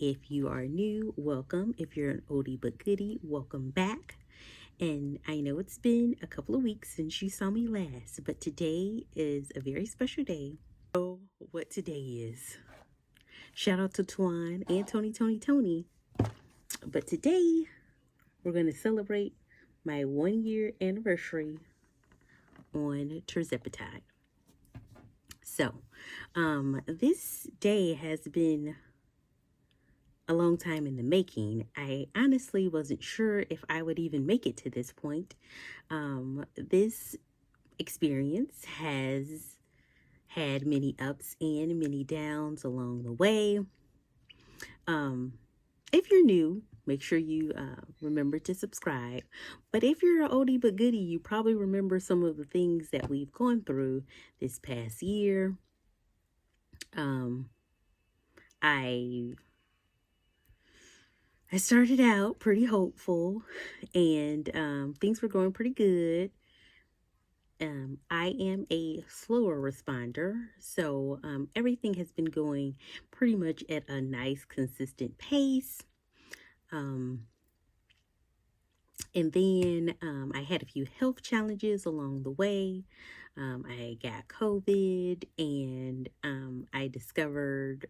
If you are new, welcome. If you're an oldie but goodie, welcome back. And I know it's been a couple of weeks since you saw me last, but today is a very special day. Oh, what today is. Shout out to Twan and Tony. But today, we're going to celebrate my 1 year anniversary on Tirzepatide. So, this day has been a long time in the making. I honestly wasn't sure if I would even make it to this point. This experience has had many ups and many downs along the way. If you're new, make sure you remember to subscribe. But if you're an oldie but goodie, you probably remember some of the things that we've gone through this past year. I started out pretty hopeful, and things were going pretty good. I am a slower responder, so everything has been going pretty much at a nice, consistent pace. And then I had a few health challenges along the way. I got COVID, and I discovered,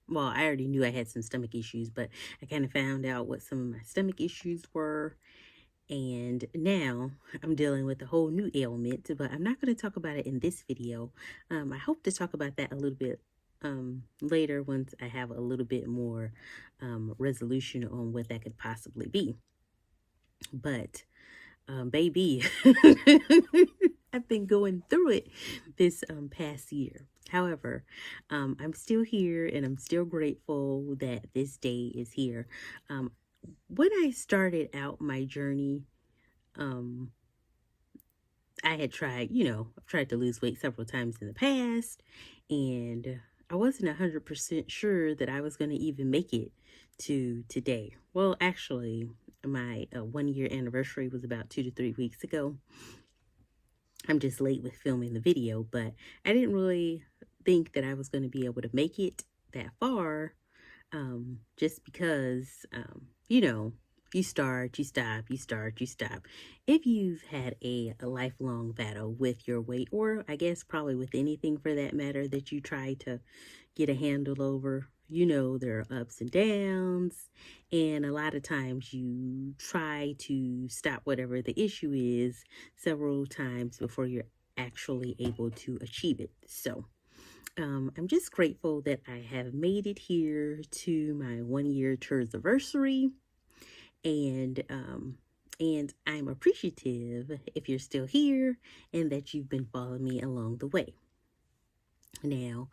well, I already knew I had some stomach issues, but I kind of found out what some of my stomach issues were. And now I'm dealing with a whole new ailment, but I'm not going to talk about it in this video. I hope to talk about that a little bit later once I have a little bit more resolution on what that could possibly be. But baby, I've been going through it this past year. However, I'm still here, and I'm still grateful that this day is here. When I started out my journey, I had tried, I've tried to lose weight several times in the past, and I wasn't 100% sure that I was going to even make it to today. Well, actually, my 1 year anniversary was about 2 to 3 weeks ago. I'm just late with filming the video, but I didn't really think that I was going to be able to make it that far, just because, you start, you stop, you start, you stop. If you've had a lifelong battle with your weight, or I guess probably with anything for that matter that you try to get a handle over, there are ups and downs, and a lot of times you try to stop whatever the issue is several times before you're actually able to achieve it. So I'm just grateful that I have made it here to my 1 year Tirzepatide, and I'm appreciative if you're still here and that you've been following me along the way. Now,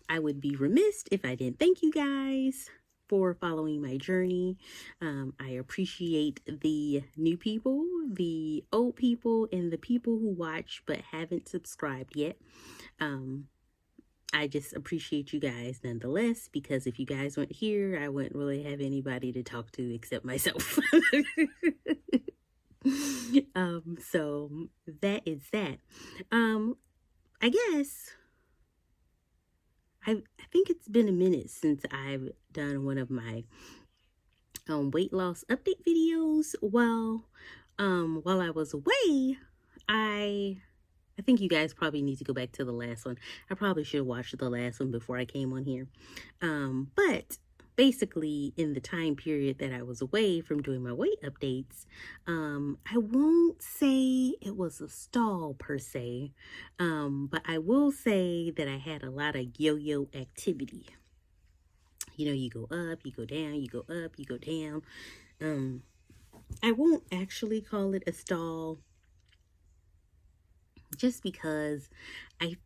I would be remiss if I didn't thank you guys for following my journey. I appreciate the new people, the old people, and the people who watch but haven't subscribed yet. I just appreciate you guys nonetheless, because if you guys weren't here, I wouldn't really have anybody to talk to except myself. So that is that. I guess I think it's been a minute since I've done one of my weight loss update videos. While I was away, I think you guys probably need to go back to the last one. I probably should have watched the last one before I came on here. But basically, in the time period that I was away from doing my weight updates, I won't say it was a stall per se, but I will say that I had a lot of yo-yo activity. You go up, you go down, you go up, you go down. I won't actually call it a stall, just because I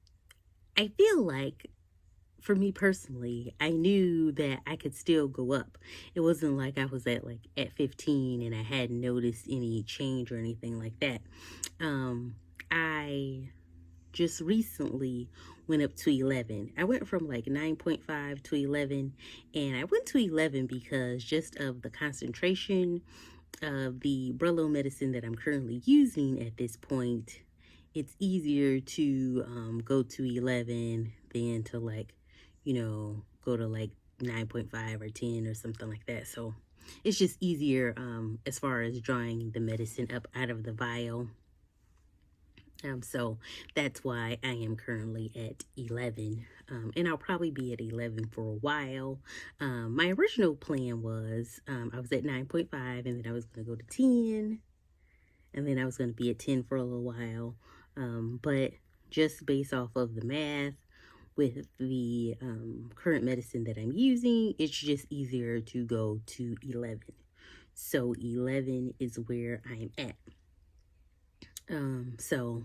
feel like, for me personally, I knew that I could still go up. It wasn't like I was at 15 and I hadn't noticed any change or anything like that. I just recently went up to 11. I went from 9.5 to 11, and I went to 11 because just of the concentration of the Brello medicine that I'm currently using at this point. It's easier to go to 11 than to go to 9.5 or 10 or something like that. So it's just easier as far as drawing the medicine up out of the vial. So that's why I am currently at 11, and I'll probably be at 11 for a while. My original plan was I was at 9.5, and then I was going to go to 10, and then I was going to be at 10 for a little while. But just based off of the math with the current medicine that I'm using, it's just easier to go to 11. So 11 is where I'm at. So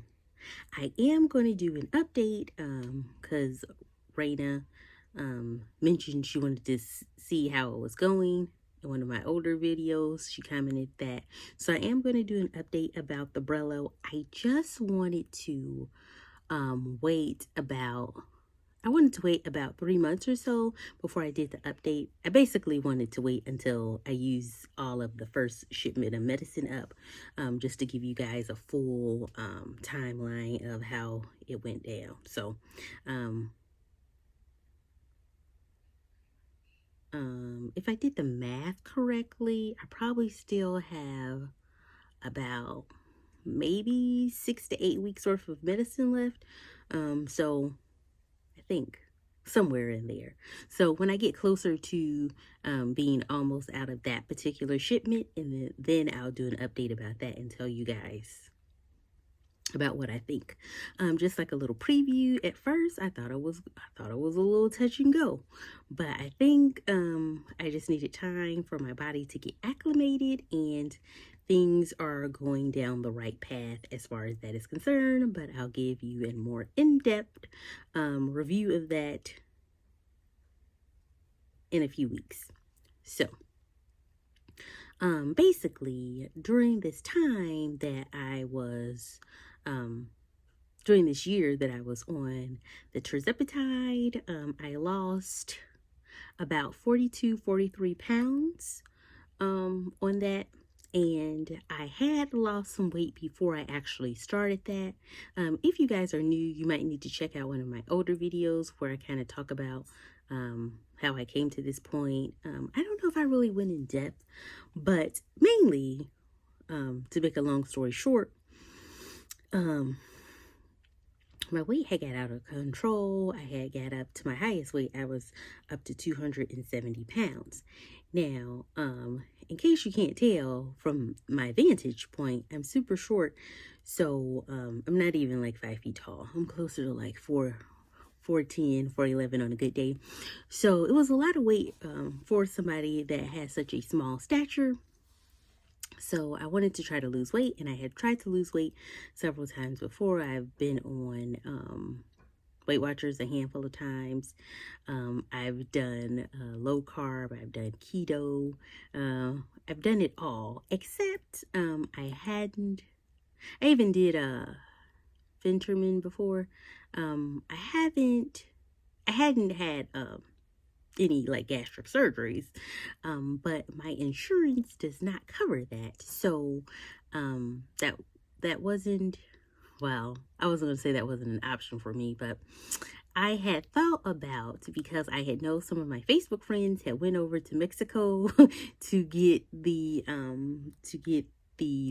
I am going to do an update because Raina mentioned she wanted to see how it was going in one of my older videos. She commented that. So I am going to do an update about the Brello. I just wanted to I wanted to wait about 3 months or so before I did the update. I basically wanted to wait until I use all of the first shipment of medicine up, just to give you guys a full timeline of how it went down. So, if I did the math correctly, I probably still have about maybe 6 to 8 weeks worth of medicine left. So I think somewhere in there. So when I get closer to being almost out of that particular shipment, and then I'll do an update about that and tell you guys about what I think. Just like a little preview. At first, I thought it was a little touch and go, but I think I just needed time for my body to get acclimated, and things are going down the right path as far as that is concerned. But I'll give you a more in-depth review of that in a few weeks. So basically, during this time that I was during this year that I was on the Tirzepatide, I lost about 43 pounds on that. And I had lost some weight before I actually started that. If you guys are new, you might need to check out one of my older videos where I kind of talk about how I came to this point. I don't know if I really went in depth, but mainly, to make a long story short, my weight had got out of control. I had got up to my highest weight. I was up to 270 pounds. Now, in case you can't tell from my vantage point, I'm super short. So, I'm not even like 5 feet tall. I'm closer to like 4'10", 4'11" on a good day. So it was a lot of weight for somebody that has such a small stature. So I wanted to try to lose weight, and I had tried to lose weight several times before. I've been on Weight Watchers a handful of times. I've done low carb. I've done keto. I've done it all, except I even did Fintermin before. I hadn't had any like gastric surgeries, but my insurance does not cover that. So that wasn't, well, I wasn't going to say that wasn't an option for me, but I had thought about, because I had known some of my Facebook friends had went over to Mexico to get the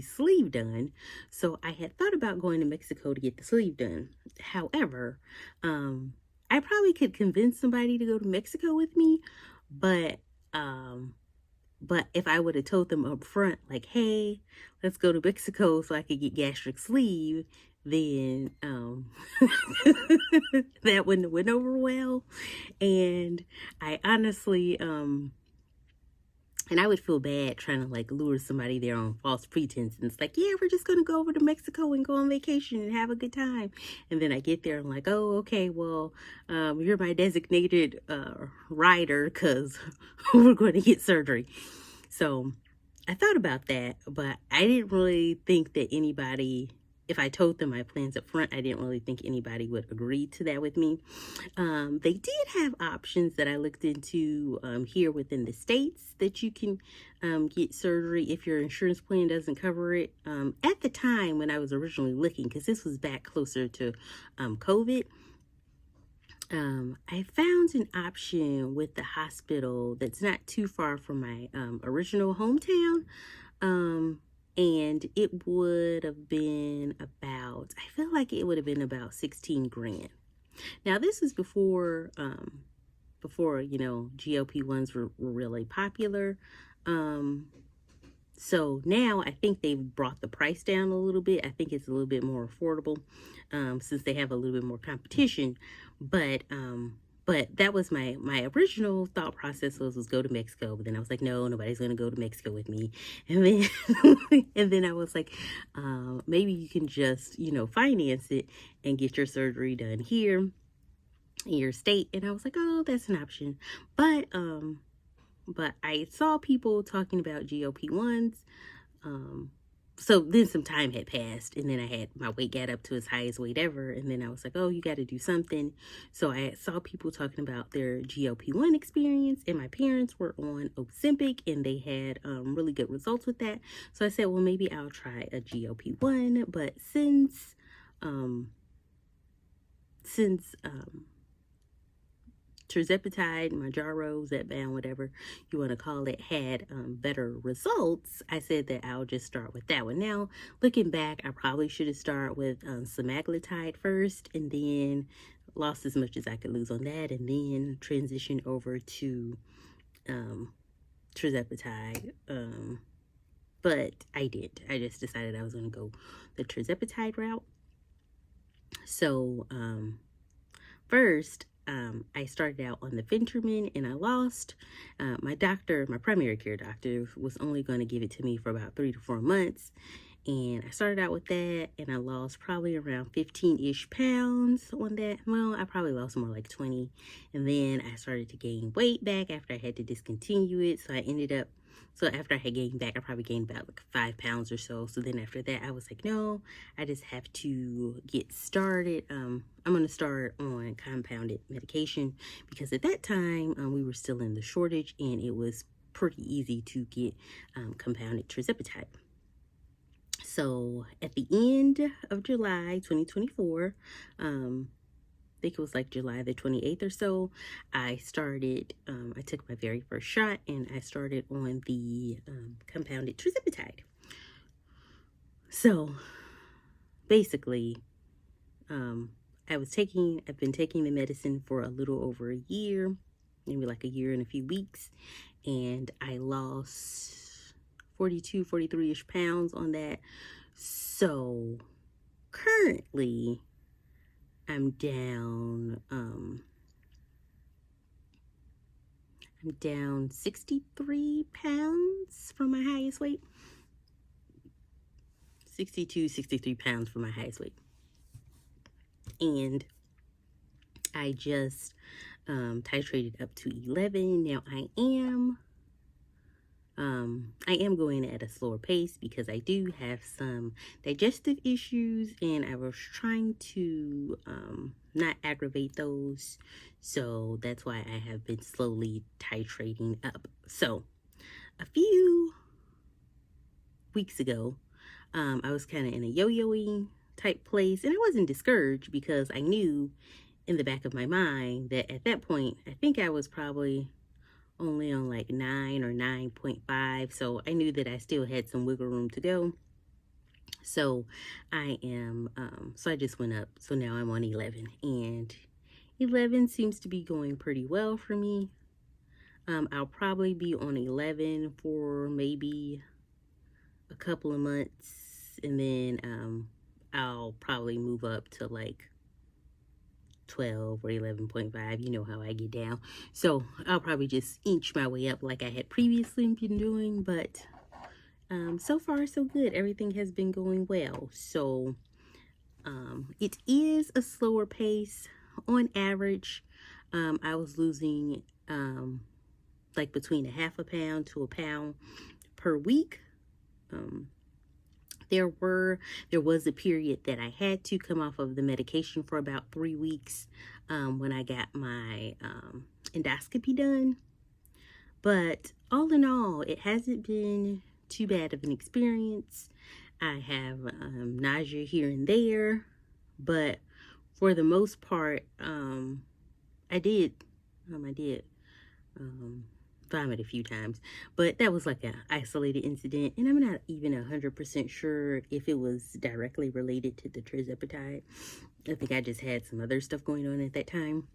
sleeve done. So I had thought about going to Mexico to get the sleeve done. However, I probably could convince somebody to go to Mexico with me, but if I would have told them up front, like, hey, let's go to Mexico so I could get gastric sleeve, then that wouldn't have went over well. And I honestly, and I would feel bad trying to like lure somebody there on false pretense. And it's like, yeah, we're just going to go over to Mexico and go on vacation and have a good time. And then I get there and I'm like, oh, okay, well, you're my designated rider because we're going to get surgery. So I thought about that, but I didn't really think that anybody, if I told them my plans up front, I didn't really think anybody would agree to that with me. They did have options that I looked into here within the States that you can get surgery if your insurance plan doesn't cover it. At the time when I was originally looking, because this was back closer to COVID, I found an option with the hospital that's not too far from my original hometown. Um, and it would have been about, I feel like it would have been about 16 grand. Now, this is before, GLP-1s were really popular. Um, so now I think they've brought the price down a little bit. I think it's a little bit more affordable, since they have a little bit more competition. But that was my original thought process was go to Mexico. But then I was like, no, nobody's gonna go to Mexico with me. And then and then I was like, maybe you can just finance it and get your surgery done here in your state. And I was like, oh, that's an option. But I saw people talking about GLP-1s. Um, so then some time had passed, and then my weight got up to its highest weight ever. And then I was like, oh, you got to do something. So I saw people talking about their GLP-1 experience, and my parents were on Ozempic, and they had really good results with that. So I said, well, maybe I'll try a GLP-1. But since Tirzepatide, Mounjaro, Zepbound, whatever you want to call it, had better results, I said that I'll just start with that one. Now, looking back, I probably should have started with semaglutide first, and then lost as much as I could lose on that, and then transition over to Tirzepatide. But I did. I just decided I was going to go the Tirzepatide route. So, first, I started out on the Venturmin and I lost. My primary care doctor, was only going to give it to me for about 3 to 4 months. And I started out with that and I lost probably around 15-ish pounds on that. Well, I probably lost more like 20. And then I started to gain weight back after I had to discontinue it. So after I had gained back, I probably gained about like 5 pounds or so. So then after that, I was like, no, I just have to get started. I'm going to start on compounded medication because at that time, we were still in the shortage and it was pretty easy to get compounded Tirzepatide. So at the end of July 2024, I think it was like July the 28th or so, I took my very first shot and I started on the compounded Tirzepatide. So basically, I've been taking the medicine for a little over a year, maybe like a year and a few weeks, and I lost 42, 43-ish pounds on that. So currently, I'm down 63 pounds from my highest weight. 62, 63 pounds from my highest weight. And I just titrated up to 11. Now I am going at a slower pace because I do have some digestive issues and I was trying to not aggravate those. So that's why I have been slowly titrating up. So a few weeks ago, I was kind of in a yo-yoing type place and I wasn't discouraged because I knew in the back of my mind that at that point, I think I was probably only on like 9 or 9.5. So I knew that I still had some wiggle room to go. So so I just went up. So now I'm on 11 and 11 seems to be going pretty well for me. I'll probably be on 11 for maybe a couple of months and then I'll probably move up to like 12 or 11.5. You know how I get down. So I'll probably just inch my way up like I had previously been doing. But so far, so good. Everything has been going well. So it is a slower pace. On average, I was losing like between a half a pound to a pound per week. There was a period that I had to come off of the medication for about 3 weeks when I got my endoscopy done. But all in all, it hasn't been too bad of an experience. I have nausea here and there, but for the most part, I did, I did vomit a few times, but that was like an isolated incident, and I'm not even 100% sure if it was directly related to the Tirzepatide. I think I just had some other stuff going on at that time.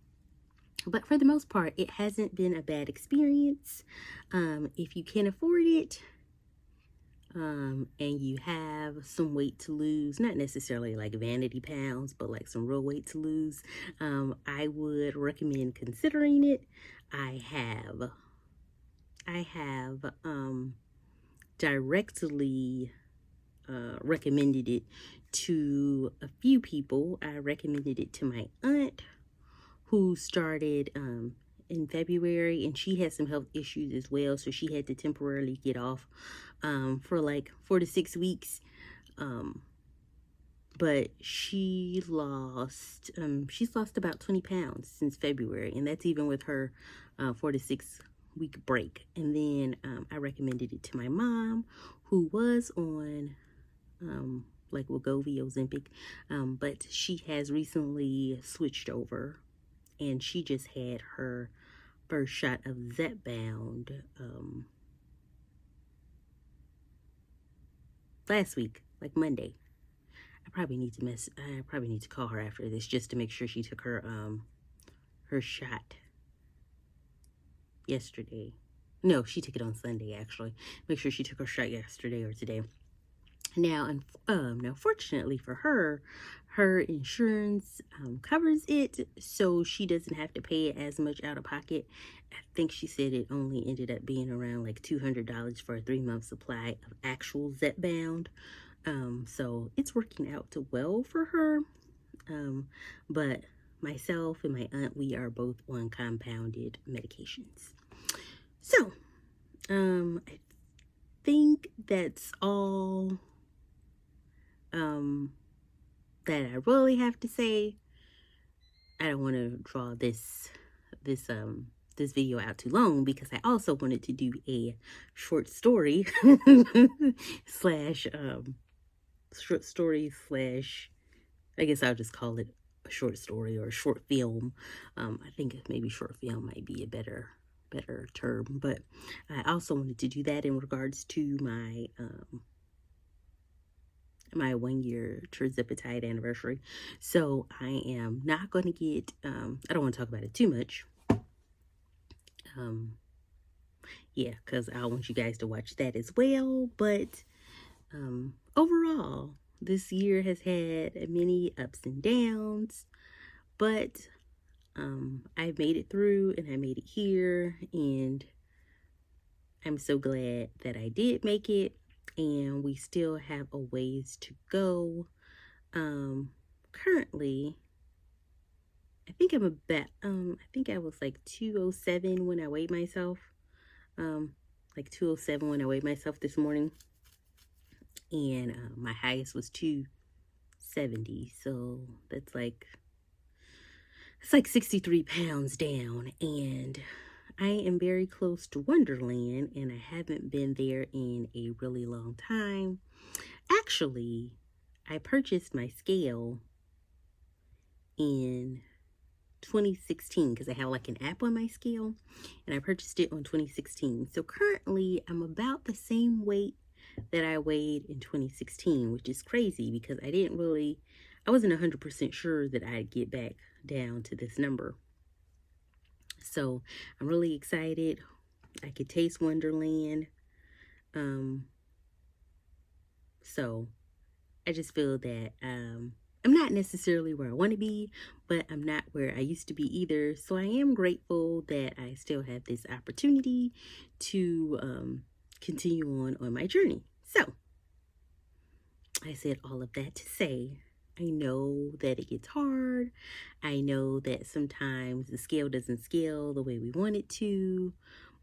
But for the most part, it hasn't been a bad experience. If you can afford it, and you have some weight to lose, not necessarily like vanity pounds, but like some real weight to lose, I would recommend considering it. I have directly recommended it to a few people. I recommended it to my aunt, who started in February, and she had some health issues as well, so she had to temporarily get off for like 4 to 6 weeks. But she's lost about 20 pounds since February, and that's even with her 4 to 6 week break. And then I recommended it to my mom, who was on like Wegovy, Ozempic, but she has recently switched over, and she just had her first shot of Zepbound last week, like Monday. I probably need to call her after this just to make sure she took her shot yesterday. No, she took it on Sunday, actually. Make sure she took her shot yesterday or today. Now, fortunately for her, her insurance covers it, so she doesn't have to pay as much out of pocket. I think she said it only ended up being around like $200 for a 3-month supply of actual Zepbound. So it's working out well for her. But myself and my aunt, we are both on compounded medications. So, I think that's all that I really have to say. I don't want to draw this video out too long, because I also wanted to do a short story slash I guess I'll just call it a short story or a short film. I think maybe short film might be a better term, but I also wanted to do that in regards to my my 1-year Tirzepatide anniversary. So I am not going to get I don't want to talk about it too much. Yeah, because I want you guys to watch that as well. But overall, this year has had many ups and downs, but I made it through, and I made it here, and I'm so glad that I did make it, and we still have a ways to go. Currently, I think I'm about, I think I was like 207 when I weighed myself, like 207 when I weighed myself this morning, and my highest was 270, so that's like, it's like 63 pounds down, and I am very close to Wonderland, and I haven't been there in a really long time. Actually, I purchased my scale in 2016 because I have like an app on my scale, and I purchased it on 2016. So currently, I'm about the same weight that I weighed in 2016, which is crazy because I wasn't 100% sure that I'd get back down to this number. So I'm really excited. I could taste Wonderland. So I just feel that I'm not necessarily where I want to be, but I'm not where I used to be either. So I am grateful that I still have this opportunity to continue on my journey. So I said all of that to say, I know that it gets hard. I know that sometimes the scale doesn't scale the way we want it to,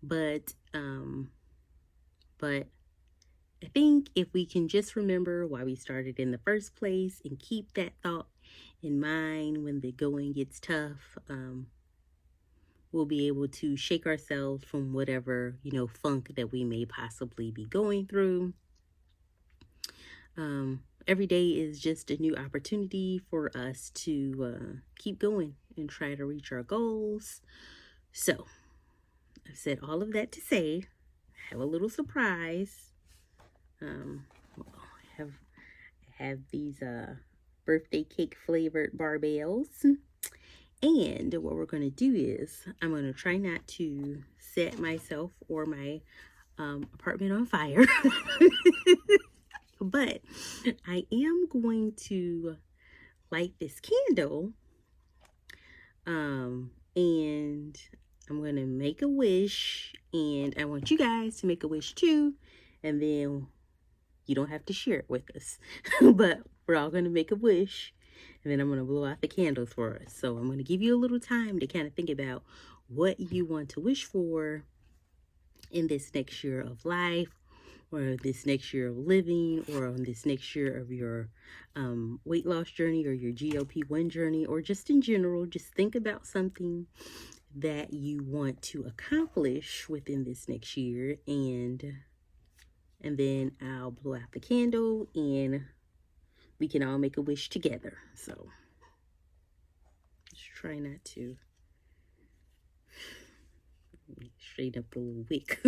but I think if we can just remember why we started in the first place and keep that thought in mind when the going gets tough, we'll be able to shake ourselves from whatever, funk that we may possibly be going through. every day is just a new opportunity for us to keep going and try to reach our goals. So I've said all of that to say, I have a little surprise. I have these birthday cake flavored barbells. And what we're going to do is I'm going to try not to set myself or my apartment on fire. But I am going to light this candle. And I'm going to make a wish. And I want you guys to make a wish too. And then you don't have to share it with us. But we're all going to make a wish. And then I'm going to blow out the candles for us. So I'm going to give you a little time to kind of think about what you want to wish for in this next year of life, or this next year of living, or on this next year of your weight loss journey, or your GLP-1 journey, or just in general. Just think about something that you want to accomplish within this next year, and then I'll blow out the candle and we can all make a wish together. So just try not to straight up the little wick.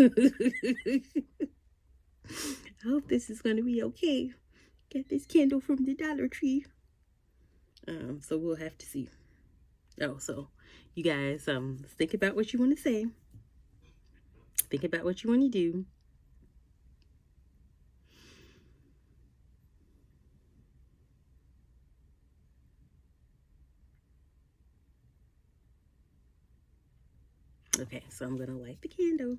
I hope this is going to be okay. Got this candle from the Dollar Tree. So we'll have to see. Oh, so you guys, think about what you want to say. Think about what you want to do. Okay, so I'm going to light the candle.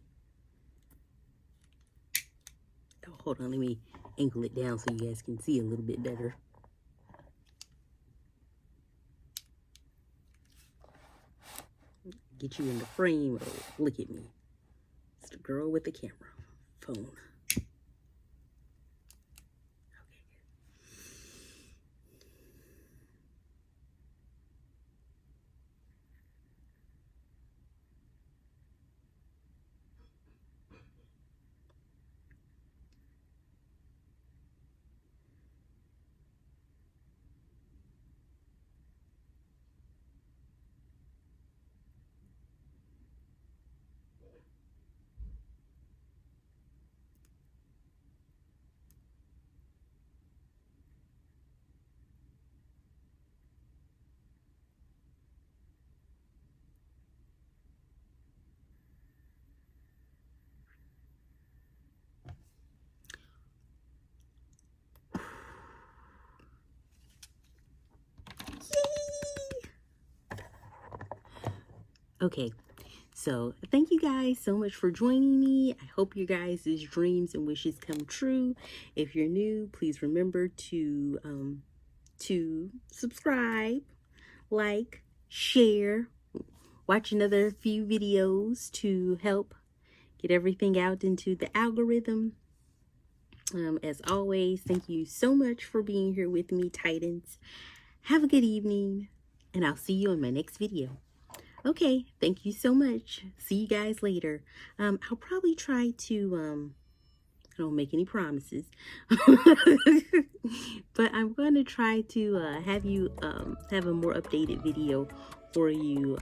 Oh, hold on, let me angle it down so you guys can see a little bit better. Get you in the frame. Oh, look at me. It's the girl with the camera phone. Okay, so thank you guys so much for joining me. I hope your guys' dreams and wishes come true. If you're new, please remember to subscribe, like, share, watch another few videos to help get everything out into the algorithm. As always, thank you so much for being here with me, Titans. Have a good evening, and I'll see you in my next video. Okay, thank you so much. See you guys later. I'll probably try to, I don't make any promises, but I'm going to try to have you have a more updated video for you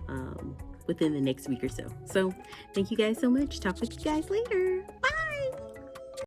within the next week or so. So thank you guys so much. Talk with you guys later. Bye.